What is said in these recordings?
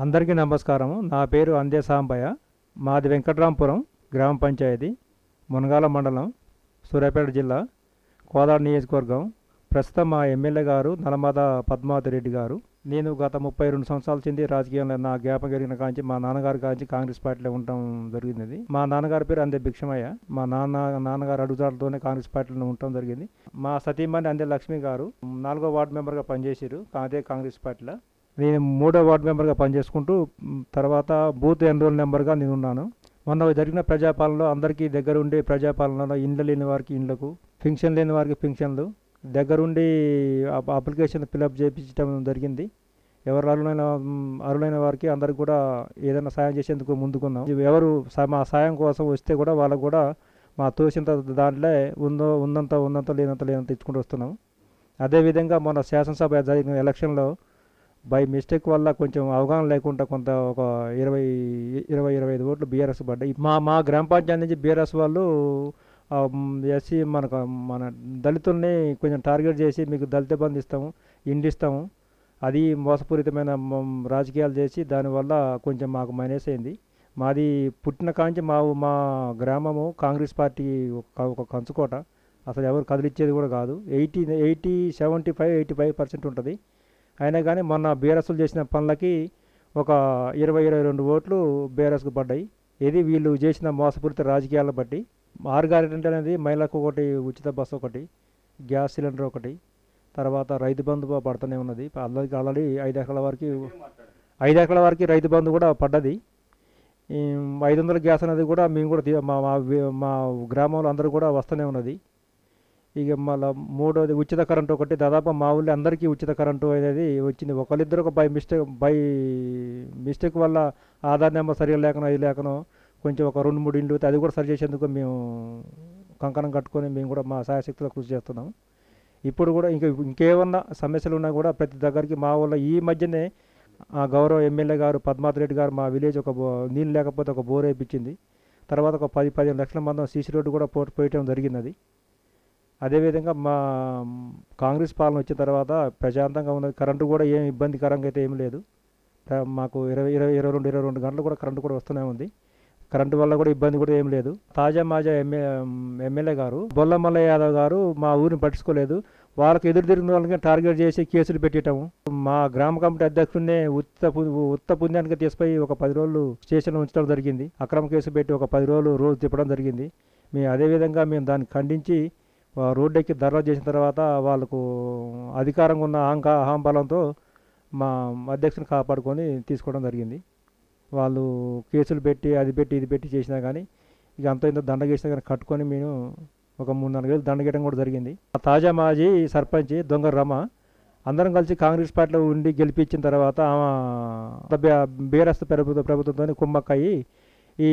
అందరికీ నమస్కారం. నా పేరు అందే సాంబయ్య. మాది వెంకట్రాంపురం గ్రామ పంచాయతీ, మునగాల మండలం, సూర్యాపేట జిల్లా, కోదాడ నియోజకవర్గం. ప్రస్తుతం మా ఎమ్మెల్యే గారు నలమద పద్మావతి రెడ్డి గారు. నేను గత 32 సంవత్సరాల చెంది రాజకీయంలో నా జ్ఞాపకం కలిగిన కాంచి మా నాన్నగారి కాంచి కాంగ్రెస్ పార్టీలో ఉండటం జరిగింది. మా నాన్నగారి పేరు అందే భిక్షమయ్య. మా నాన్నగారు అడుగుజాడలతోనే కాంగ్రెస్ పార్టీలో ఉండటం జరిగింది. మా సతీమణి అందే లక్ష్మి గారు 4వ వార్డు మెంబర్గా పనిచేసారు అదే కాంగ్రెస్ పార్టీలో. నేను 3వ వార్డు మెంబర్గా పనిచేసుకుంటూ తర్వాత బూత్ ఎన్రోల్ నెంబర్గా నేను ఉన్నాను. మొన్న జరిగిన ప్రజాపాలనలో అందరికీ దగ్గరుండి ప్రజాపాలనలో ఇండ్లు లేని వారికి ఇండ్లకు, పింఛన్ లేని వారికి పింఛన్లు దగ్గరుండి అప్లికేషన్ ఫిలప్ చేయించడం జరిగింది. ఎవరు అర్హులైన వారికి అందరికి కూడా ఏదైనా సాయం చేసేందుకు ముందుకున్నాం. ఎవరు మా సాయం కోసం వస్తే కూడా వాళ్ళకు కూడా మా తోసినంత దాంట్లో ఉన్నంత లేనంత ఇచ్చుకుంటూ వస్తున్నాం. అదేవిధంగా మొన్న శాసనసభ జరిగిన ఎలక్షన్లో బై మిస్టేక్ వల్ల కొంచెం అవగాహన లేకుండా ఒక 20-25 ఓట్లు బీఆర్ఎస్ పడ్డాయి. మా గ్రామ పంచాయతీ నుంచి బీఆర్ఎస్ వాళ్ళు ఎస్సీ మన దళితుల్ని కొంచెం టార్గెట్ చేసి మీకు దళిత బంధు ఇస్తాము, ఇండ్లు ఇస్తాము, అది మోసపూరితమైన రాజకీయాలు చేసి దానివల్ల కొంచెం మాకు మైనస్ అయింది. మాది పుట్టిన కాంచి మా గ్రామము కాంగ్రెస్ పార్టీ ఒక కంచుకోట. అసలు ఎవరు కదిలిచ్చేది కూడా కాదు. 75% ఉంటుంది. అయినా కానీ మొన్న బీఆర్ఎస్లు చేసిన పనులకి ఒక 20-22 ఓట్లు బీఆర్ఎస్కు పడ్డాయి. ఇది వీళ్ళు చేసిన మోసపూరిత రాజకీయాలను బట్టి. 6 గ్యారెంటీ అనేది మహిళలకు ఒకటి, ఉచిత బస్సు ఒకటి, గ్యాస్ సిలిండర్ ఒకటి, తర్వాత రైతు బంధు పడుతూనే ఉన్నది. ఆల్రెడీ 5 ఎకరాల వరకు రైతు బంధు కూడా పడ్డది. 500 గ్యాస్ అనేది కూడా మేము కూడా మా గ్రామంలో అందరూ కూడా వస్తూనే ఉన్నది. ఇక మళ్ళీ 3వది ఉచిత కరెంటు ఒకటి. దాదాపు మా ఊళ్ళో అందరికీ ఉచిత కరెంటు అనేది వచ్చింది. ఒకరిద్దరు బై మిస్టేక్ వల్ల ఆధార్ నెంబర్ సరిగా లేకనో కొంచెం ఒక 2-3 ఇండ్లు అది కూడా సరి చేసేందుకు మేము కంకణం కట్టుకొని మేము కూడా మా సాయశక్తిలో కృషి చేస్తున్నాం. ఇప్పుడు కూడా ఇంకేమన్నా సమస్యలు ఉన్నా కూడా ప్రతి దగ్గరికి మా ఊళ్ళో ఈ మధ్యనే గౌరవ ఎమ్మెల్యే గారు పద్మావతి రెడ్డి గారు మా విలేజ్ నీళ్ళు లేకపోతే ఒక బోర్ వేయించింది. తర్వాత ఒక 10-15 లక్షల మంది సీసీ రోడ్డు కూడా పోయటం జరిగినది. అదేవిధంగా మా కాంగ్రెస్ పాలన వచ్చిన తర్వాత ప్రశాంతంగా ఉన్నది. కరెంటు కూడా ఏం ఇబ్బందికరంగా అయితే ఏం లేదు. మాకు 22 గంటలు కూడా కరెంటు కూడా వస్తూనే ఉంది. కరెంటు వల్ల కూడా ఇబ్బంది కూడా ఏం లేదు. తాజా ఎమ్మెల్యే గారు బొల్ల మల్లయ్య యాదవ్ గారు మా ఊరిని పట్టించుకోలేదు. వాళ్ళకి ఎదురు తిరిగిన వాళ్ళకి టార్గెట్ చేసి కేసులు పెట్టటము. మా గ్రామ కమిటీ అధ్యక్షుడిని ఉత్త పుణ్యానికి తీసుకుపోయి ఒక 10 రోజులు స్టేషన్లో ఉంచడం జరిగింది. అక్రమ కేసు పెట్టి ఒక 10 రోజు తిప్పడం జరిగింది. అదేవిధంగా మేము దాన్ని ఖండించి రోడ్డు ఎక్కి ధర్నా చేసిన తర్వాత వాళ్ళకు అధికారంగా ఉన్న అహంబలంతో మా అధ్యక్షుని కాపాడుకొని తీసుకోవడం జరిగింది. వాళ్ళు కేసులు పెట్టి ఇది పెట్టి చేసినా కానీ ఇక ఇంత దండ చేసినా కానీ కట్టుకొని మేము ఒక 3-4 వేలు దండ గీయడం కూడా జరిగింది. తాజా మాజీ సర్పంచ్ దొంగ రమ అందరం కలిసి కాంగ్రెస్ పార్టీలో ఉండి గెలిపించిన తర్వాత బీఆర్ఎస్ ప్రభుత్వంతో కుమ్మక్కయ్యి ఈ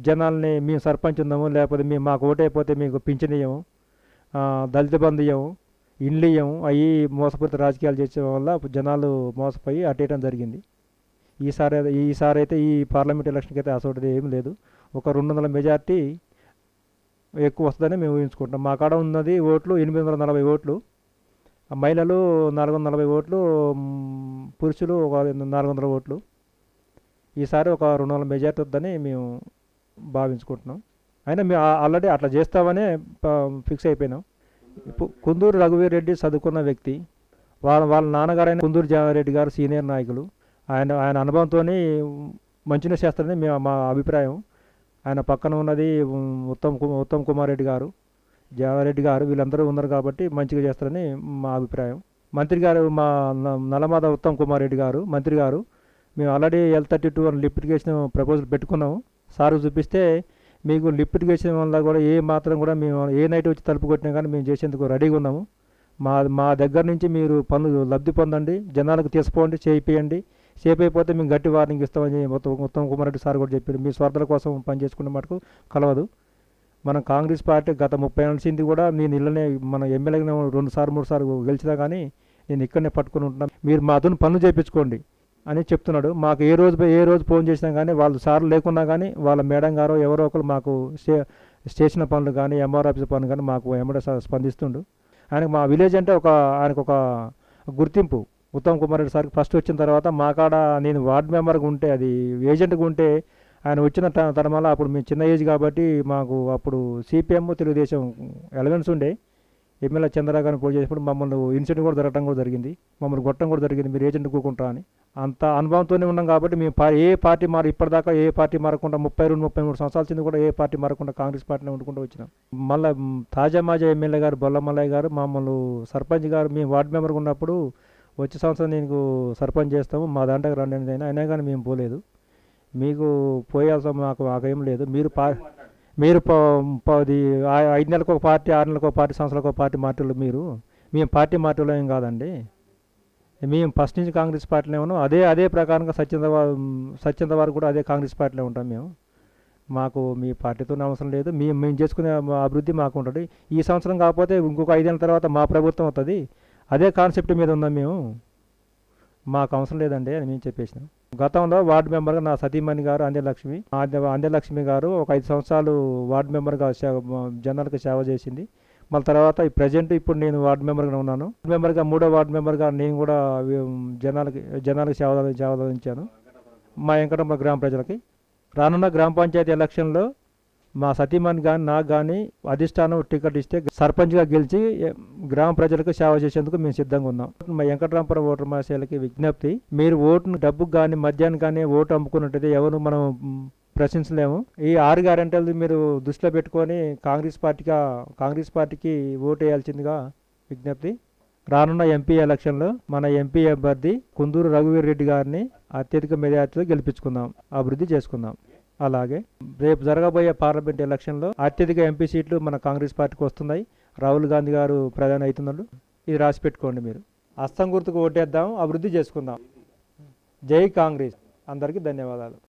జనాల్ని మేము సర్పంచ్ ఉందాము, లేకపోతే మాకు ఓటైపోతే మీకు పింఛనియ్యము, దళిత బంధు ఇవ్వము, ఇండ్లు ఇవ్వము, అవి మోసపూరిత రాజకీయాలు చేసే వల్ల జనాలు మోసపోయి అట్టేయడం జరిగింది. ఈసారి అయితే ఈ పార్లమెంట్ ఎలక్షన్కి అయితే అసలు ఏం లేదు. ఒక 200 మెజార్టీ ఎక్కువ వస్తుందని మేము ఊహించుకుంటాం. మా కాడ ఉన్నది ఓట్లు 840 ఓట్లు, మహిళలు 440 ఓట్లు, పురుషులు ఒక 400 ఓట్లు. ఈసారి ఒక 200 మెజార్టీ వద్దని మేము భావించుకుంటున్నాం. అయినా మేము ఆల్రెడీ అట్లా చేస్తామనే ఫిక్స్ అయిపోయినాం. కుందూరు రఘువీర్ రెడ్డి చదువుకున్న వ్యక్తి. వాళ్ళ నాన్నగారైన కుందూరు జానారెడ్డి గారు సీనియర్ నాయకులు. ఆయన అనుభవంతో మంచిగా చేస్తారని మా అభిప్రాయం. ఆయన పక్కన ఉన్నది ఉత్తమ్ కుమార్ రెడ్డి గారు, జానారెడ్డి గారు, వీళ్ళందరూ ఉన్నారు కాబట్టి మంచిగా చేస్తారని మా అభిప్రాయం. మంత్రి గారు మా నలమద ఉత్తమ్ కుమార్ రెడ్డి గారు మంత్రి గారు, మేము already L32 lift irrigation proposal పెట్టుకున్నాము. సార్ చూపిస్తే మీకు లిఫ్ట్ ఇరిగేషన్ వల్ల కూడా ఏ మాత్రం కూడా మేము ఏ నైట్ వచ్చి తలుపు కొట్టినా కానీ మేము చేసేందుకు రెడీగా ఉన్నాము. మా దగ్గర నుంచి మీరు లబ్ధి పొందండి, జనాలకు తీసుకోండి, చేయిపోతే మేము గట్టి వార్నింగ్ ఇస్తామని ఉత్తమ్ కుమార్ రెడ్డి సార్ కూడా చెప్పారు. మీ స్వార్థాల కోసం పనిచేసుకునే మటుకు కలవదు. మనం కాంగ్రెస్ పార్టీ గత 30 ఏళ్ళ నుంచి కూడా నేను ఇళ్ళనే మన ఎమ్మెల్యేగా 2-3 సార్లు గెలిచినా కానీ నేను ఇక్కడనే పట్టుకుని ఉంటున్నాను, మీరు మా అతను పనులు చేయించుకోండి అని చెప్తున్నాడు. మాకు ఏ రోజు ఫోన్ చేసినా కానీ వాళ్ళు సార్లు లేకున్నా కానీ వాళ్ళ మేడం గారో ఎవరో ఒకరు మాకు స్టేషన్ పనులు కానీ ఎంఆర్ ఆఫీస్ పనులు కానీ మాకు ఎమ్మడే స్పందిస్తుండు. ఆయనకు మా విలేజ్ అంటే ఆయనకు ఒక గుర్తింపు. ఉత్తమ్ కుమార్ రెడ్డి సార్కి ఫస్ట్ వచ్చిన తర్వాత మా కాడ నేను వార్డ్ మెంబర్గా ఉంటే అది ఏజెంట్గా ఉంటే ఆయన వచ్చిన తరమల అప్పుడు మేము చిన్న ఏజ్ కాబట్టి మాకు అప్పుడు సిపిఎం తెలుగుదేశం ఎలవెన్స్ ఉండే ఎమ్మెల్యే చంద్రరావు గారిని పోటీ చేసినప్పుడు మమ్మల్ని ఇన్సిడెంట్ కూడా జరగడం కూడా జరిగింది, మమ్మల్ని కొట్టడం కూడా జరిగింది, మీరు ఏజెంట్ కూకుంటారా అని. అంత అనుభవంతోనే ఉన్నాం కాబట్టి మేము ఏ పార్టీ ఇప్పటిదాకా ఏ పార్టీ మారకుండా 32-33 సంవత్సరాల కింద కూడా ఏ పార్టీ మారకుండా కాంగ్రెస్ పార్టీని ఉండుకుంటూ వచ్చినాం. మళ్ళీ తాజా మాజా ఎమ్మెల్యే గారు బొల్లమల్లయ్య గారు మమ్మల్ని సర్పంచ్ గారు మేము వార్డు మెంబర్గా ఉన్నప్పుడు వచ్చే సంవత్సరం నీకు సర్పంచ్ చేస్తాము మా దాంట్లోకి రండి అయినా అయినా కానీ మేము పోలేదు. మీకు పోయాల్సిన మాకేం లేదు. మీరు 5 నెలలకు ఒక పార్టీ, 6 నెలలకు ఒక పార్టీ, సంవత్సరాలకు ఒక పార్టీ మార్టీలు మీరు. మేము పార్టీ మార్టీలో ఏం కాదండి. మేము ఫస్ట్ నుంచి కాంగ్రెస్ పార్టీలో ఉన్నాం. అదే ప్రకారంగా సత్యంత వరకు కూడా అదే కాంగ్రెస్ పార్టీలో ఉంటాం మేము. మాకు మీ పార్టీతో అవసరం లేదు. మేము చేసుకునే అభివృద్ధి మాకు ఉంటుంది. ఈ సంవత్సరం కాకపోతే ఇంకొక 5 ఏళ్ళ తర్వాత మా ప్రభుత్వం వస్తుంది. అదే కాన్సెప్ట్ మీద ఉన్నాం మేము. మాకు అవసరం లేదండి అని మేము చెప్పేసినాం. గతంలో వార్డు మెంబర్గా నా సతీమణి గారు అంజలక్ష్మి గారు ఒక 5 సంవత్సరాలు వార్డు మెంబర్గా జనాలకు సేవ చేసింది. మళ్ళీ తర్వాత ప్రజెంట్ ఇప్పుడు నేను వార్డు మెంబర్గా ఉన్నాను. మెంబర్గా 3వ వార్డు మెంబర్గా నేను కూడా జనాలకు సేవ అందించాను మా వెంకటమ్మ గ్రామ ప్రజలకి. రానున్న గ్రామ పంచాయతీ ఎలక్షన్లో మా సతీమణి కానీ నాకు కానీ అధిష్టానం టికెట్ ఇస్తే సర్పంచ్గా గెలిచి గ్రామ ప్రజలకు సేవ చేసేందుకు మేము సిద్ధంగా ఉన్నాం. మా వెంకటరామపురం ఓటర్ మహాశయులకి విజ్ఞప్తి, మీరు ఓటును డబ్బుకు కానీ మద్యానికి కానీ ఓటు అమ్ముకున్నట్టయితే ఎవరు మనం ప్రశ్నించలేము. ఈ 6 గ్యారెంటీలు మీరు దృష్టిలో పెట్టుకొని కాంగ్రెస్ పార్టీకి ఓటు వేయాల్సిందిగా విజ్ఞప్తి. రానున్న ఎంపీ ఎలక్షన్లో మన ఎంపీ అభ్యర్థి కుందూరు రఘువీర్ రెడ్డి గారిని అత్యధిక మెజార్టీతో గెలిపించుకుందాం, అభివృద్ధి చేసుకుందాం. అలాగే రేపు జరగబోయే పార్లమెంట్ ఎలక్షన్లో అత్యధిక ఎంపీ సీట్లు మన కాంగ్రెస్ పార్టీకి వస్తున్నాయి. రాహుల్ గాంధీ గారు ప్రధాని అవుతున్నాడు. ఇది రాసి పెట్టుకోండి. మీరు హస్తం గుర్తుకు ఓటేద్దాం, అభివృద్ధి చేసుకుందాం. జై కాంగ్రెస్. అందరికీ ధన్యవాదాలు.